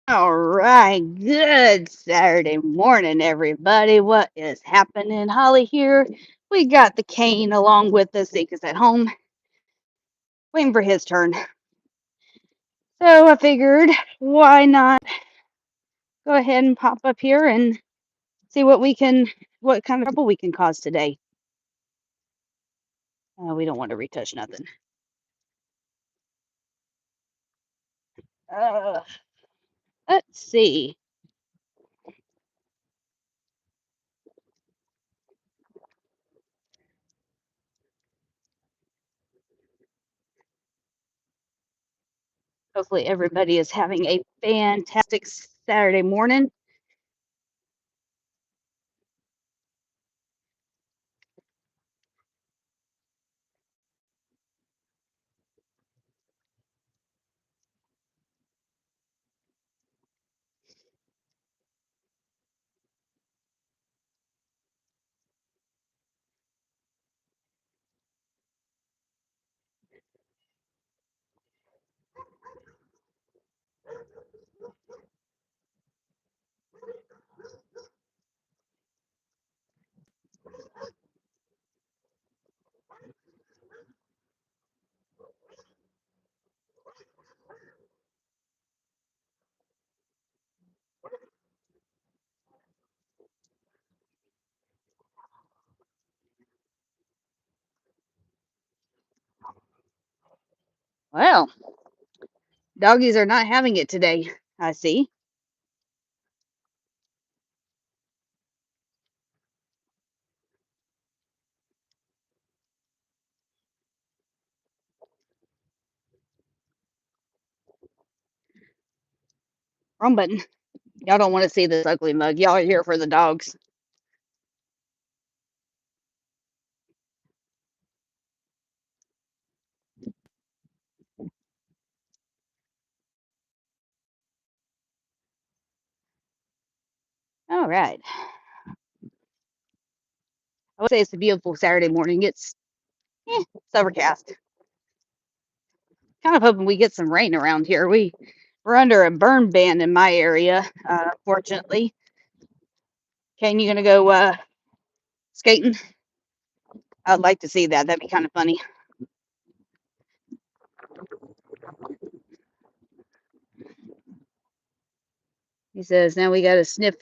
All right, good Saturday morning, everybody. What is happening? Holly here. We got the cane along with us. Zeke is at home, waiting for his turn. So I figured, why not go ahead and pop up here and see what kind of trouble we can cause today. We don't want to retouch nothing. Uh, let's see. Hopefully, everybody is having a fantastic Saturday morning. Well, doggies are not having it today, I see. Wrong button. Y'all don't want to see this ugly mug. Y'all are here for the dogs. All right. I would say it's a beautiful Saturday morning. It's overcast. Kind of hoping we get some rain around here. We're under a burn ban in my area, fortunately. Kane, you gonna go skating? I'd like to see that. That'd be kind of funny. He says now we gotta sniff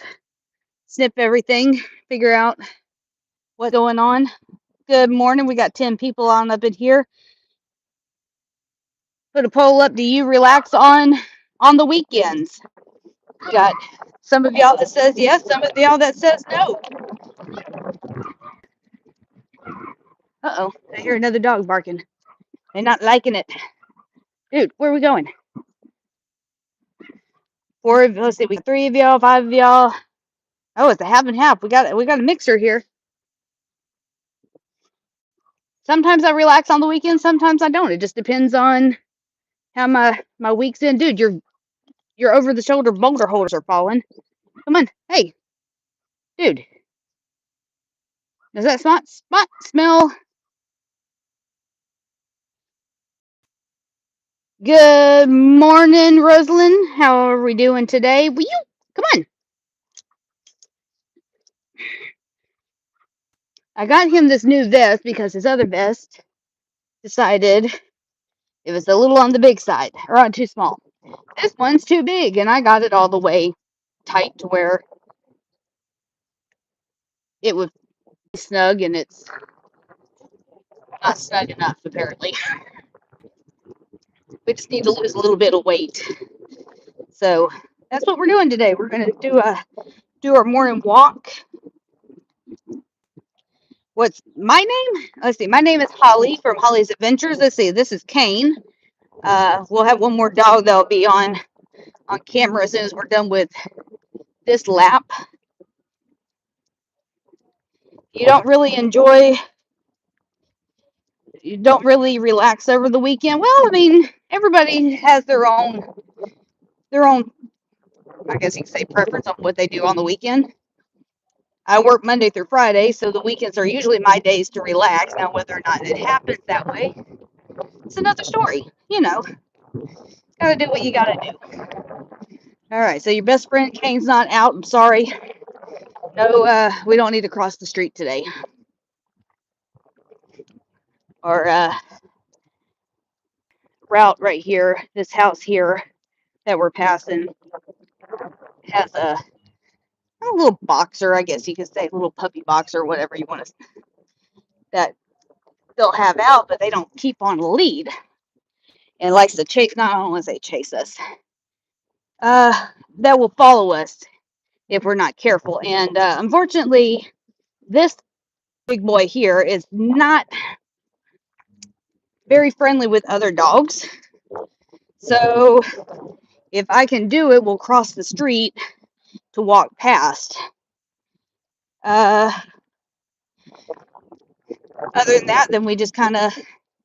everything, figure out what's going on. Good morning. We got 10 people on up in here. Put a poll up. Do you relax on the weekends? We got some of y'all that says yes, some of y'all that says no. Uh-oh, I hear another dog barking. They're not liking it. Dude, where are we going? Let's see, we got 3 of y'all, 5 of y'all. Oh, it's a half and half. We got a mixer here. Sometimes I relax on the weekends, sometimes I don't. It just depends on how my week's in. Dude, your over the shoulder boulder holders are falling. Come on. Hey, dude. Does that spot smell? Good morning, Rosalind. How are we doing today? Will you come on? I got him this new vest because his other vest decided it was a little on the big side or on too small. This one's too big, and I got it all the way tight to where it would be snug, and it's not snug enough, apparently. We just need to lose a little bit of weight. So that's what we're doing today. We're going to do our morning walk. What's my name? Let's see. My name is Holly from Holly's Adventures. Let's see. This is Kane. We'll have one more dog that'll be on camera as soon as we're done with this lap. You don't really enjoy, you don't really relax over the weekend. Well, I mean, everybody has their own, I guess you could say, preference on what they do on the weekend. I work Monday through Friday, so the weekends are usually my days to relax. Now, whether or not it happens that way, it's another story. You know, gotta do what you gotta do. All right, so your best friend Kane's not out. I'm sorry. No, we don't need to cross the street today. Our route right here, this house here that we're passing, has a little boxer, I guess you could say, a little puppy boxer, whatever you want to, that they'll have out, but they don't keep on a lead. And likes to chase, not I don't want to say chase us, that will follow us if we're not careful. And unfortunately, this big boy here is not very friendly with other dogs. So if I can do it, we'll cross the street to walk past. Other than that, then we just kind of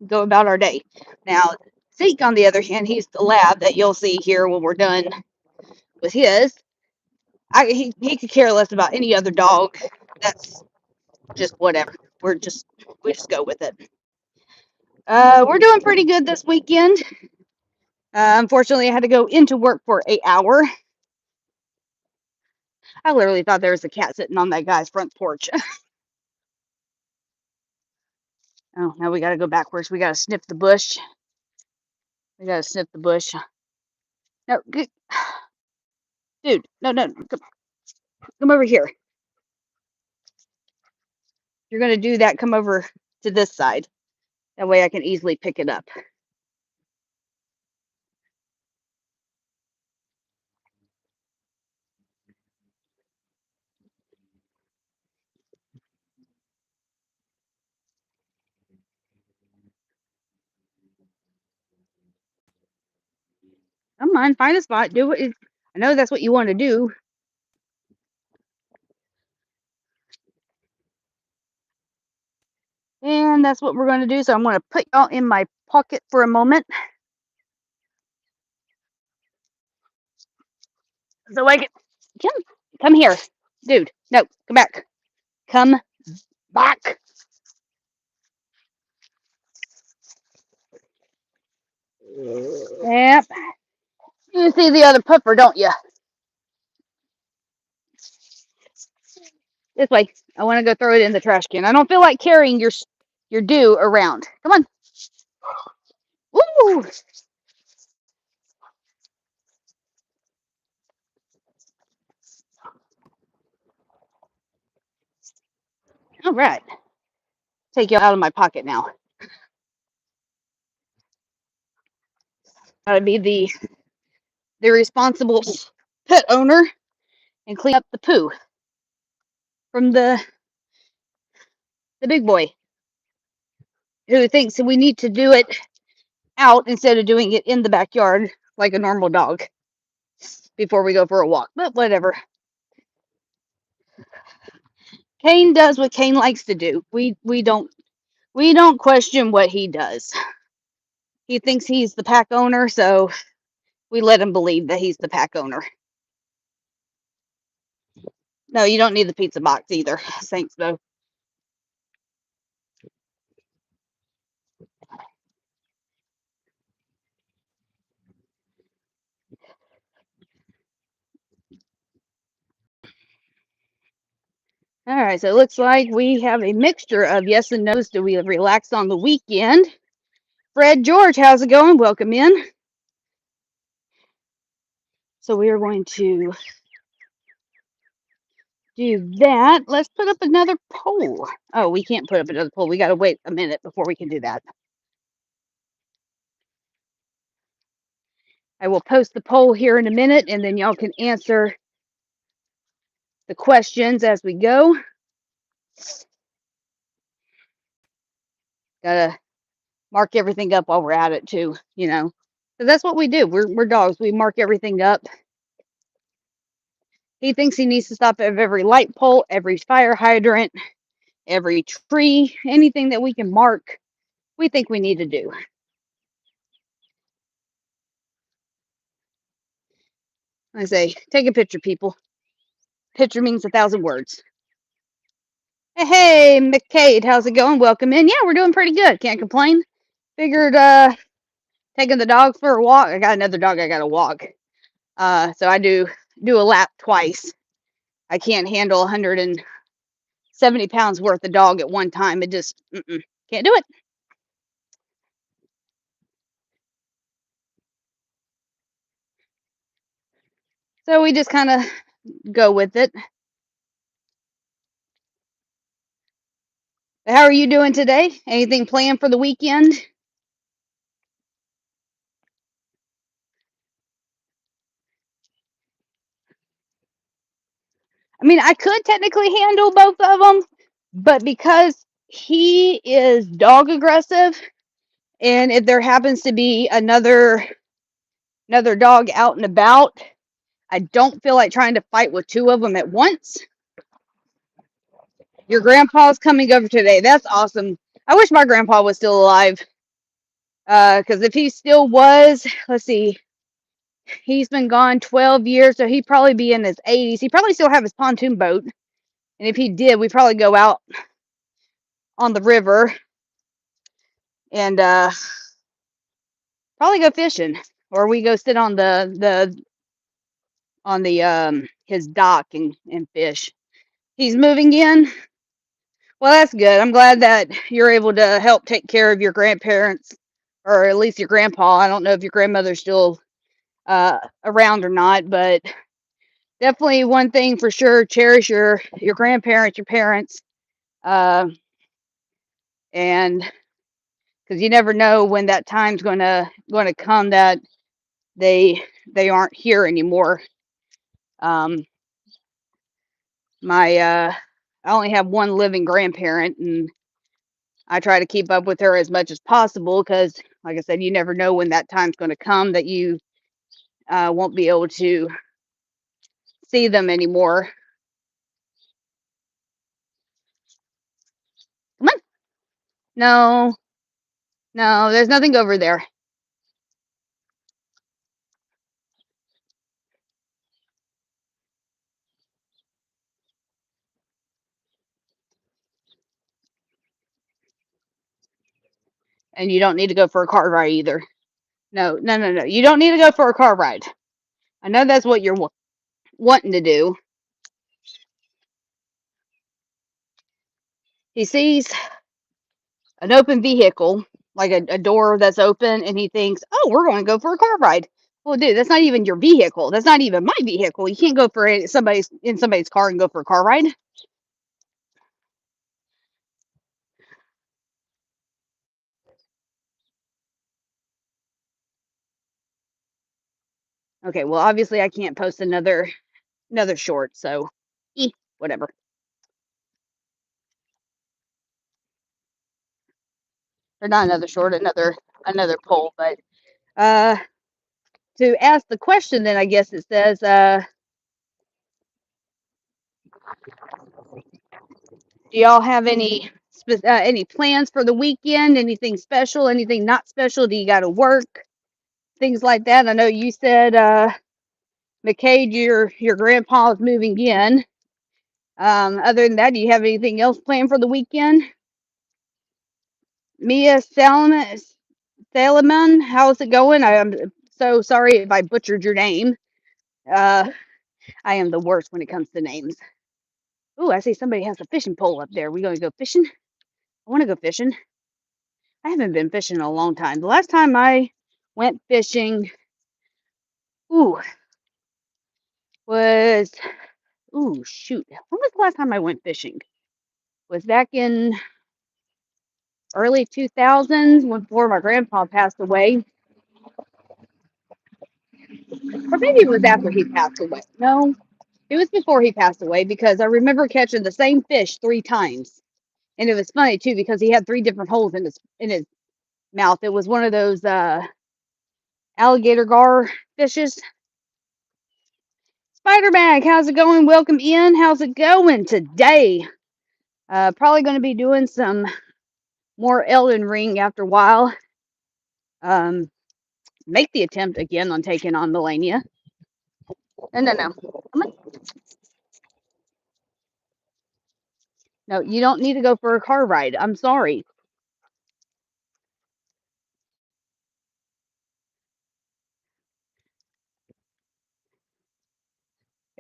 go about our day. Now, Zeke, on the other hand, he's the lab that you'll see here when we're done with his. He could care less about any other dog. That's just whatever. We just go with it. We're doing pretty good this weekend. Unfortunately, I had to go into work for an hour. I literally thought there was a cat sitting on that guy's front porch. Oh, now we got to go backwards. We got to sniff the bush. We got to sniff the bush. No, dude, no, come over here. You're going to do that. Come over to this side. That way I can easily pick it up. Come on, find a spot. Do it. I know that's what you want to do. And that's what we're going to do. So I'm going to put y'all in my pocket for a moment. So I can come here. Dude, no, come back. Come back. Yep. You see the other pupper, don't you? This way. I want to go throw it in the trash can. I don't feel like carrying your due around. Come on. Woo! All right. Take you out of my pocket now. Gotta be the responsible pet owner and clean up the poo from the big boy who thinks we need to do it out instead of doing it in the backyard like a normal dog before we go for a walk. But whatever. Kane does what Kane likes to do. We don't question what he does. He thinks he's the pack owner, so we let him believe that he's the pack owner. No, you don't need the pizza box either. Thanks, though. All right, so it looks like we have a mixture of yes and no's. Do we relax on the weekend? Fred George, how's it going? Welcome in. So we are going to do that. Let's put up another poll. Oh, we can't put up another poll. We got to wait a minute before we can do that. I will post the poll here in a minute, and then y'all can answer the questions as we go. Gotta mark everything up while we're at it too, you know. So that's what we do. We're dogs. We mark everything up. He thinks he needs to stop at every light pole, every fire hydrant, every tree, anything that we can mark. We think we need to do. I say, take a picture, people. Picture means 1,000 words. Hey, McCade, how's it going? Welcome in. Yeah, we're doing pretty good. Can't complain. Figured taking the dog for a walk. I got another dog I got to walk. So I do a lap twice. I can't handle 170 pounds worth of dog at one time. It just can't do it. So we just kind of go with it. How are you doing today? Anything planned for the weekend? I mean, I could technically handle both of them, but because he is dog aggressive, and if there happens to be another dog out and about, I don't feel like trying to fight with two of them at once. Your grandpa's coming over today. That's awesome. I wish my grandpa was still alive. Because if he still was, let's see, he's been gone 12 years, so he'd probably be in his 80s. He probably still have his pontoon boat. And if he did, we'd probably go out on the river and probably go fishing. Or we go sit on the his dock and fish. He's moving in. Well, that's good. I'm glad that you're able to help take care of your grandparents, or at least your grandpa. I don't know if your grandmother's still around or not, but definitely one thing for sure: cherish your grandparents, your parents, uh, and because you never know when that time's gonna come that they aren't here anymore. Um, my I only have one living grandparent, and I try to keep up with her as much as possible because, like I said, you never know when that time's going to come that you won't be able to see them anymore. Come on. No, no, there's nothing over there. And you don't need to go for a car ride either. No, no, no, no. You don't need to go for a car ride. I know that's what you're wanting to do. He sees an open vehicle, like a door that's open, and he thinks, oh, we're going to go for a car ride. Well, dude, that's not even your vehicle. That's not even my vehicle. You can't go for somebody's car and go for a car ride. Okay, well, obviously I can't post another short, so whatever. Or not another short, another poll. But uh, to ask the question, then I guess it says, do y'all have any plans for the weekend? Anything special? Anything not special? Do you got to work? Things like that. I know you said, McCade, your grandpa is moving in. Other than that, do you have anything else planned for the weekend? Mia Salomon, how's it going? I'm so sorry if I butchered your name. Uh, I am the worst when it comes to names. Ooh, I see somebody has a fishing pole up there. We gonna go fishing? I want to go fishing. I haven't been fishing in a long time. The last time I went fishing, ooh, was shoot. When was the last time I went fishing? Was back in early 2000s before my grandpa passed away. Or maybe it was after he passed away. No, it was before he passed away because I remember catching the same fish 3 times. And it was funny too because he had 3 different holes in his mouth. It was one of those alligator gar fishes. Spider Bag, how's it going? Welcome in. How's it going today? Probably going to be doing some more Elden Ring after a while. Make the attempt again on taking on Melania. No. Come on. No, you don't need to go for a car ride. I'm sorry.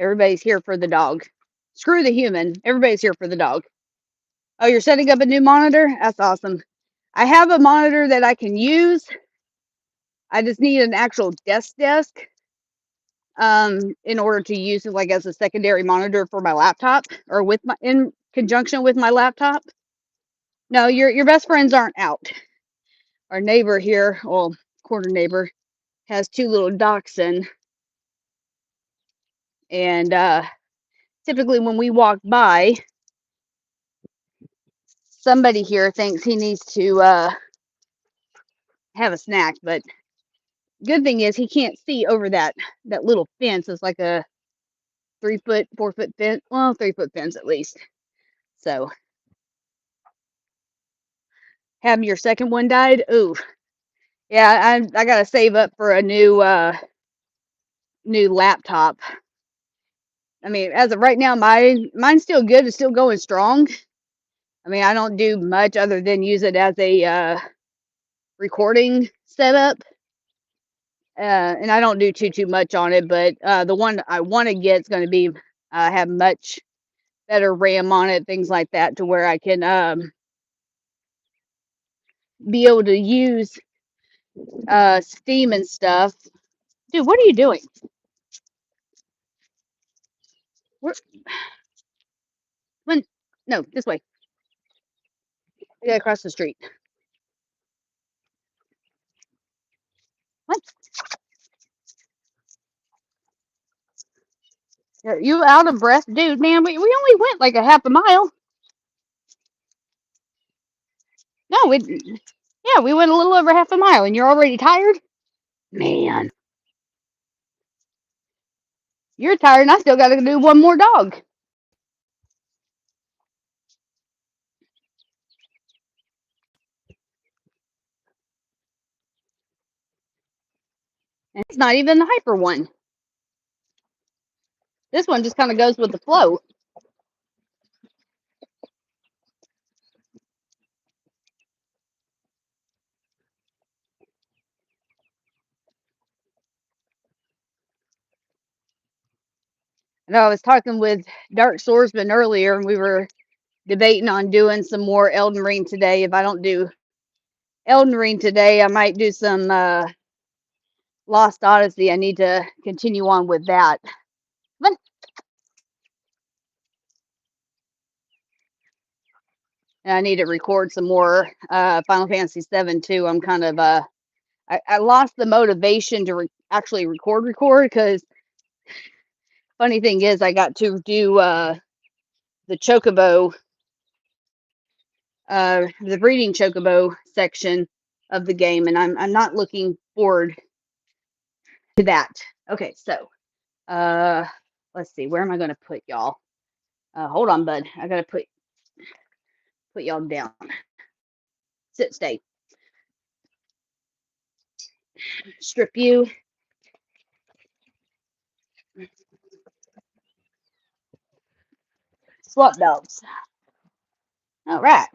Everybody's here for the dog. Screw the human. Everybody's here for the dog. Oh, you're setting up a new monitor? That's awesome. I have a monitor that I can use. I just need an actual desk in order to use it like as a secondary monitor for my laptop or with my in conjunction with my laptop. No, your best friends aren't out. Our neighbor here, well, quarter neighbor, has two little dachshunds, and typically when we walk by, somebody here thinks he needs to have a snack. But good thing is he can't see over that little fence. It's like a 3 foot, 4 foot fence. Well, 3 foot fence at least. So, having your second one died. Ooh, yeah. I gotta save up for a new laptop. I mean, as of right now, mine's still good. It's still going strong. I mean, I don't do much other than use it as a recording setup. And I don't do too much on it, but the one I want to get is going to be have much better RAM on it, things like that, to where I can be able to use Steam and stuff. Dude, what are you doing? Where, when? No, this way. Yeah, across the street. What? Are you out of breath, dude? Man, we only went like a half a mile. No, we went a little over half a mile, and you're already tired. Man, you're tired, and I still got to do one more dog. And it's not even the hyper one. This one just kind of goes with the flow. I know I was talking with Dark Swordsman earlier, and we were debating on doing some more Elden Ring today. If I don't do Elden Ring today, I might do some Lost Odyssey. I need to continue on with that. But I need to record some more Final Fantasy VII too. I'm kind of I lost the motivation to actually record because funny thing is I got to do the Chocobo, the breeding Chocobo section of the game, and I'm not looking forward to that. Okay, so let's see, where am I going to put y'all? Hold on, bud. I gotta put y'all down. Sit, stay. Strip you. Swap dogs. All right.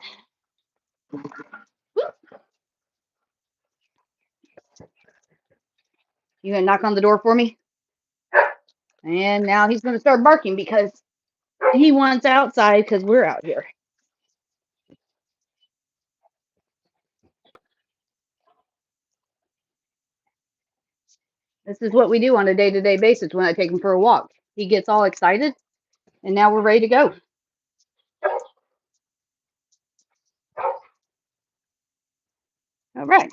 You gonna knock on the door for me? And now he's gonna start barking because he wants outside because we're out here. This is what we do on a day-to-day basis when I take him for a walk. He gets all excited, and now we're ready to go. All right.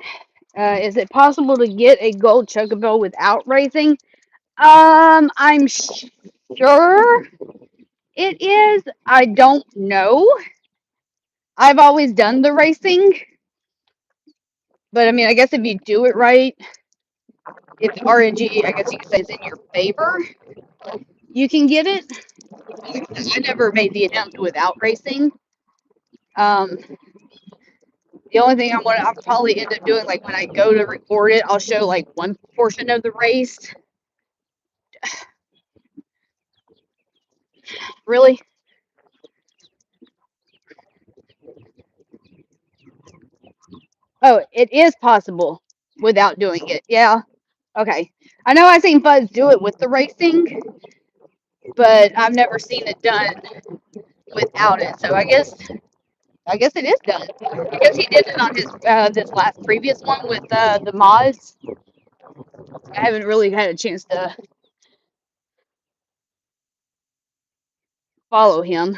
Is it possible to get a gold chocobo without racing? I'm sure it is. I don't know. I've always done the racing, but I mean, I guess if you do it right, if RNG, I guess you could say, is in your favor, you can get it. I never made the attempt without racing. Um, the only thing I'll probably end up doing, like when I go to record it, I'll show like one portion of the race. Really? Oh, it is possible without doing it. Yeah. Okay. I know I've seen Fuzz do it with the racing. but I've never seen it done without it. So I guess it is done. Because he did it on his this last previous one with the mods. I haven't really had a chance to follow him.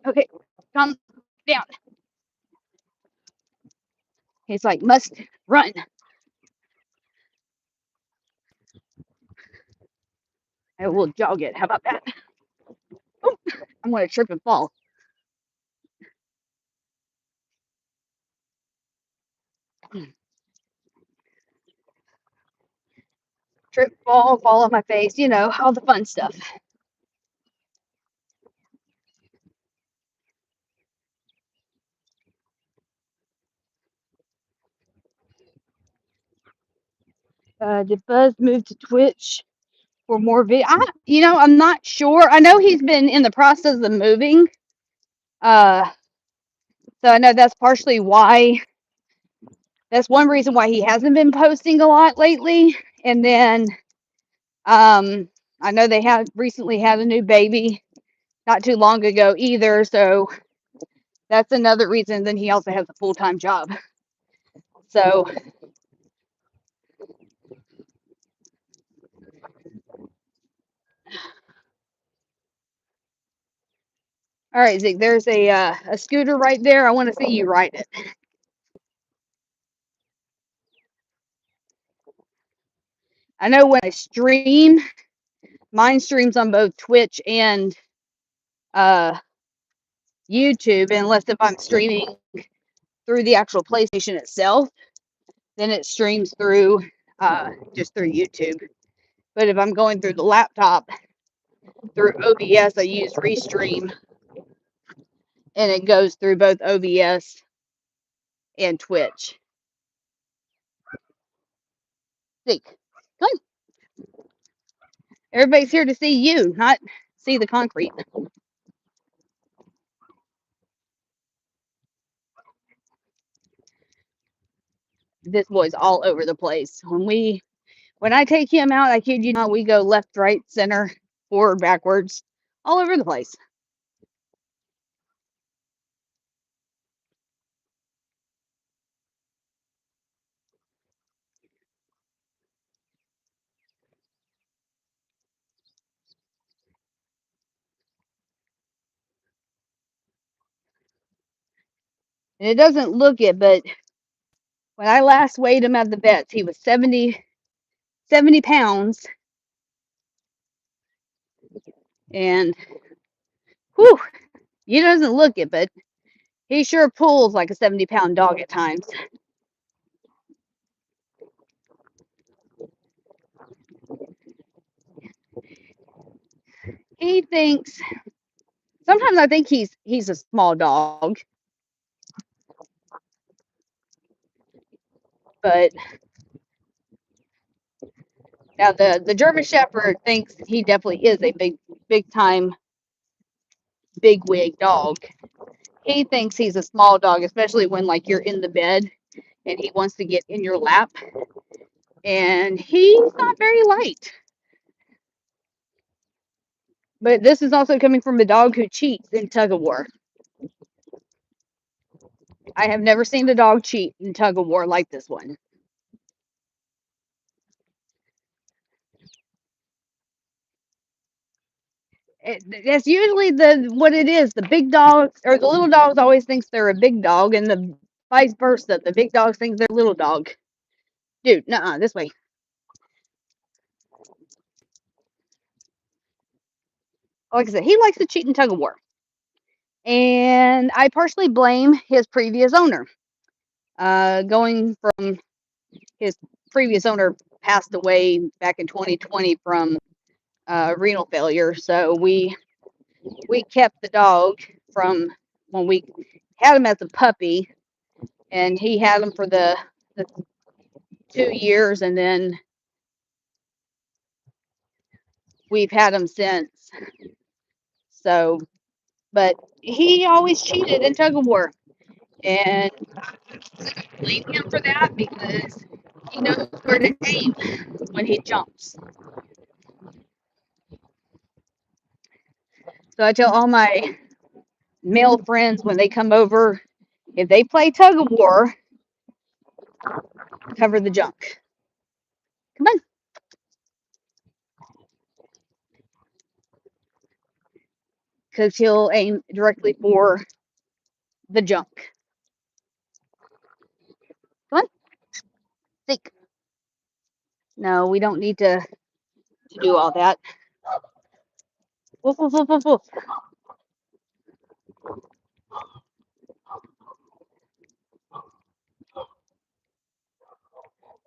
Okay, calm down. He's like, must run. I will jog it. How about that? Oh, I'm going to trip and fall. Trip, fall on my face, all the fun stuff. Did Buzz move to Twitch for more video? I'm not sure. I know he's been in the process of moving. Uh, so I know that's partially why. That's one reason why he hasn't been posting a lot lately. And then, I know they have recently had a new baby not too long ago either. So that's another reason. Then he also has a full-time job. So, all right, Zeke, there's a scooter right there. I want to see you ride it. I know when I stream, mine streams on both Twitch and uh, YouTube, unless if I'm streaming through the actual PlayStation itself, then it streams through just through YouTube. But if I'm going through the laptop through OBS, I use Restream, and it goes through both OBS and Twitch. See, come on. Everybody's here to see you, not see the concrete. This boy's all over the place. When I take him out, I kid you not, we go left, right, center, forward, backwards, all over the place. And it doesn't look it, but when I last weighed him at the vets, he was 70 pounds. And whew, he doesn't look it, but he sure pulls like a 70-pound dog at times. He thinks sometimes I think he's a small dog, but now the German Shepherd thinks he definitely is a big time big wig dog. He thinks he's a small dog, especially when like you're in the bed and he wants to get in your lap. And he's not very light. But this is also coming from a dog who cheats in tug of war. I have never seen the dog cheat in tug of war like this one. That's usually what it is. The big dogs or the little dogs always thinks they're a big dog, and the vice versa. The big dogs think they're a little dog. Dude, nuh-uh, this way. Like I said, he likes to cheat in tug of war, and I partially blame his previous owner. Going from his previous owner passed away back in 2020 from renal failure, so we kept the dog from when we had him as a puppy, and he had him for the 2 years, and then we've had him since. So, but he always cheated in tug of war, and blame him for that because he knows where to aim when he jumps. So I tell all my male friends when they come over, if they play tug of war, cover the junk. Come on, because he'll aim directly for the junk. Come on, think. No, we don't need to do all that. Woof, woof, woof, woof, woof.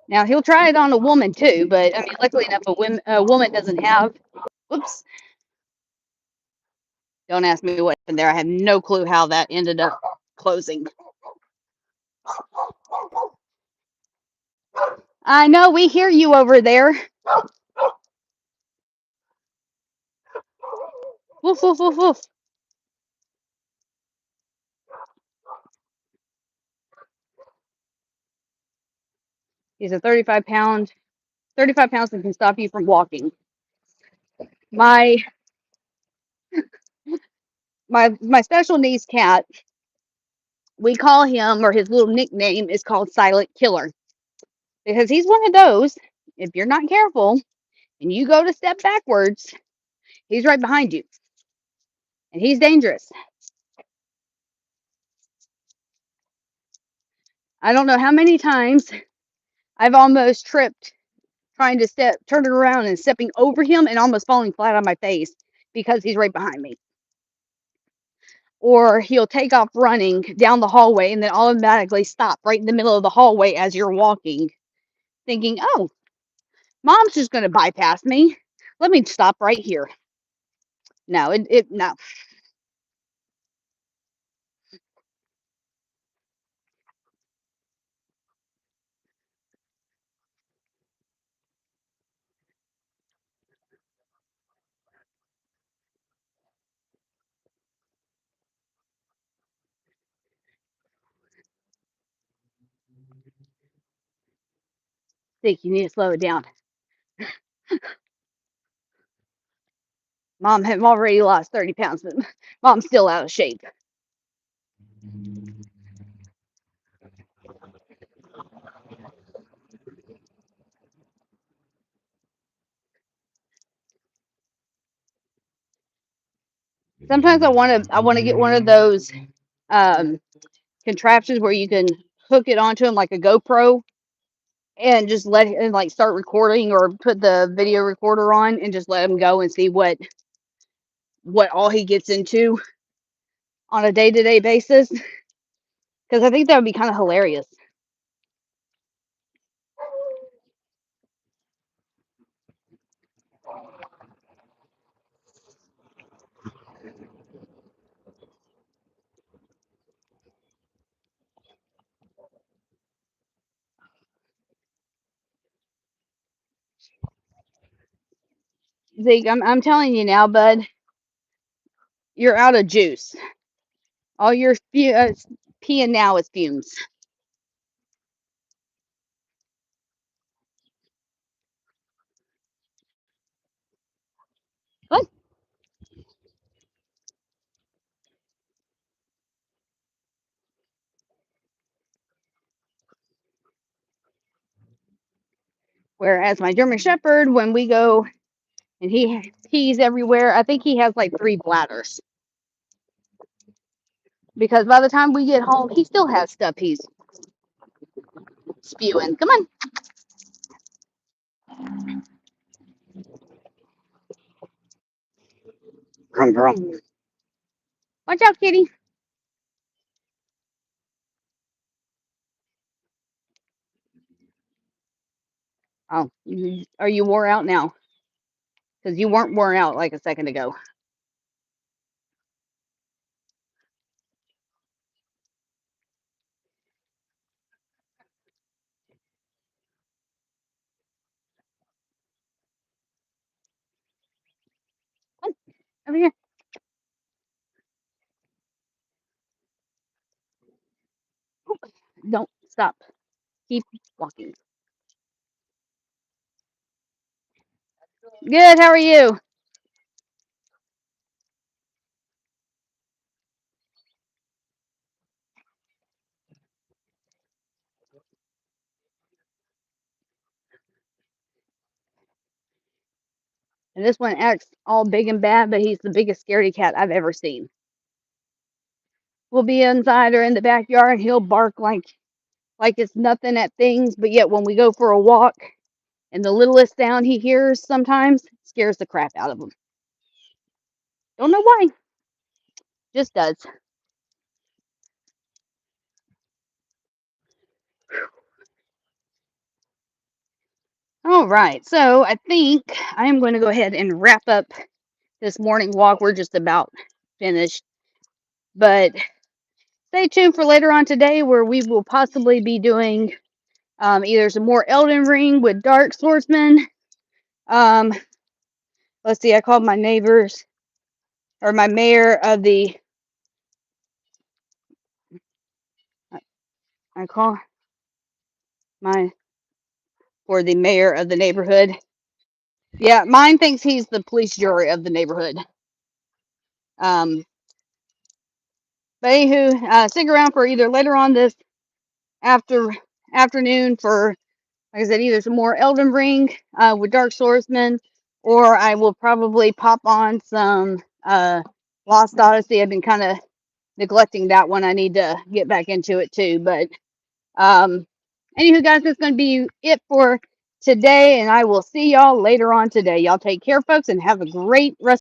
Now he'll try it on a woman too, but I mean, luckily enough, a woman doesn't have. Whoops! Don't ask me what happened there. I have no clue how that ended up closing. I know we hear you over there. Woof woof woof woof. He's a 35 pounds that can stop you from walking. My my special needs cat, we call him, or his little nickname is called Silent Killer, because he's one of those. If you're not careful and you go to step backwards, he's right behind you, and he's dangerous. I don't know how many times I've almost tripped trying to step, turning around and stepping over him and almost falling flat on my face because he's right behind me. Or he'll take off running down the hallway and then automatically stop right in the middle of the hallway as you're walking, thinking, oh, mom's just going to bypass me. Let me stop right here. No, no. Think you need to slow it down. Mom had already lost 30 pounds, but mom's still out of shape. Sometimes I want to get one of those um, contraptions where you can hook it onto him like a GoPro and just let him like start recording or put the video recorder on and just let him go and see what all he gets into on a day-to-day basis, because I think that would be kind of hilarious. Zeke, I'm telling you now, bud, you're out of juice. All your peeing now is fumes. What? Whereas my German Shepherd, when we go and he pees everywhere, I think he has like 3 bladders. Because by the time we get home, he still has stuff he's spewing. Come on. Grum, grum. Watch out, kitty. Oh, are you wore out now? Because you weren't worn out like a second ago. Over here. Don't stop. Keep walking. Good. How are you? And this one acts all big and bad, but he's the biggest scaredy cat I've ever seen. We'll be inside or in the backyard, and he'll bark like it's nothing at things, but yet when we go for a walk and the littlest sound he hears sometimes scares the crap out of him. Don't know why. Just does. All right. So I think I am going to go ahead and wrap up this morning walk. We're just about finished. But stay tuned for later on today where we will possibly be doing either some more Elden Ring with Dark Swordsman. Um, let's see, I called my neighbors or my mayor of the I call my for the mayor of the neighborhood. Yeah, mine thinks he's the police jury of the neighborhood. Um, but anywho, stick around for either later on this after afternoon for, like I said, either some more Elden Ring with Dark Swordsman, or I will probably pop on some Lost Odyssey. I've been kind of neglecting that one. I need to get back into it too. But anywho, guys, that's going to be it for today, and I will see y'all later on today. Y'all take care, folks, and have a great rest.